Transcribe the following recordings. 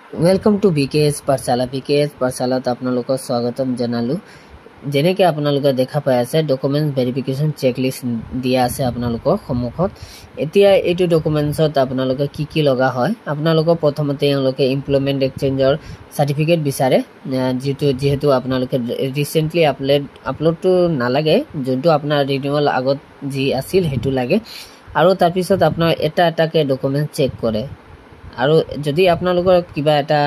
Welcome to BKS पाठशाला आपनालोকক स्वागतम जनालो जेनेके आपनालोके देखा पाइ আছে डकुमेंट वेरिफिकेशन चेकलिस्ट दिया আছে आपनालोকৰ সম্মুখত এতিয়া এটো ডকুমেন্টছত आपनालोকে কি লগা হয় आपनालोকক প্ৰথমতে এওঁলোকে এমপ্লয়মেন্ট এক্সচেঞ্জৰ সাৰ্টিফিকেট বিচাৰে যেহেতু आपनालोকে ৰিসেন্টলি আপলোড তো নালাগে যোনটো আপোনাৰ ৰিনিউয়াল আগত যি আছিল হেতু লাগে আৰু তাৰ পিছত আপোনাৰ এটাকে ডকুমেন্ট চেক কৰে আৰু যদি আপোনালোকৰ কিবা এটা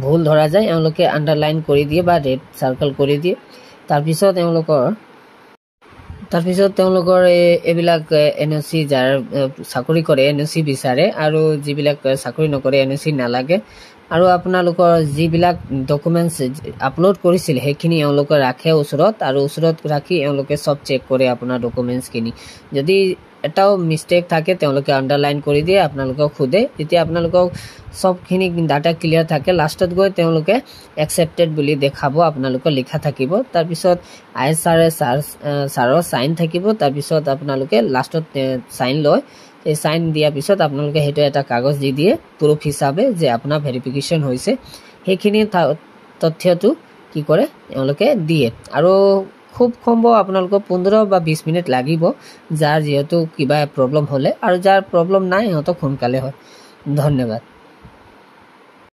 ভুল ধৰা যায় এওঁলোকে আন্ডাৰলাইন কৰি দিয়ে বা ৰেড সাৰ্কেল কৰি দিয়ে তাৰ পিছত তেওঁলোকৰ এবিলাক এনওসি যাৰ চাকৰি কৰে এনওসি বিচাৰে আৰু যিবিলাক চাকৰি নকৰে এনওসি নালাগে আৰু আপোনালোকৰ যিবিলাক ডকুমেন্টছ আপলোড কৰিছিল হেখিনি এওঁলোকে ৰাখে ওচৰত আৰু ওচৰত ৰাখি এওঁলোকে সব চেক কৰে আপোনাৰ ডকুমেন্টছ কিনি যদি এটাও মিস্টেক থাকে তেওঁলোকে আন্ডাৰলাইন কৰি দিয়ে আপোনালোকক খুদে যেতিয়া আপোনালোকক সবখিনি ডাটা ক্লিয়াৰ থাকে লাষ্টত গৈ তেওঁলোকে একসেপ্টেড বুলি দেখাব আপোনালোকক লিখা থাকিব তাৰ পিছত আইএসআৰৰ সাইন থাকিব তাৰ পিছত আপোনালোকে লাষ্টত সাইন লয় এই সাইন দিয়া পিছত আপোনালোকে হেতু এটা কাগজ দি দিয়ে প্ৰুফ হিচাপে যে আপোনাৰ ভেৰিফিকেশন হৈছে হেখিনি তথ্যটো কি কৰে তেওঁলোকে দিয়ে আৰু খুব সম্ভৱ আপোনালোকক 15 বা 20 মিনিট লাগিব যাৰ যেহেতু কিবা প্ৰবলেম হলে আৰু যাৰ প্ৰবলেম নাই হয়তো সোনকালে হয় ধন্যবাদ।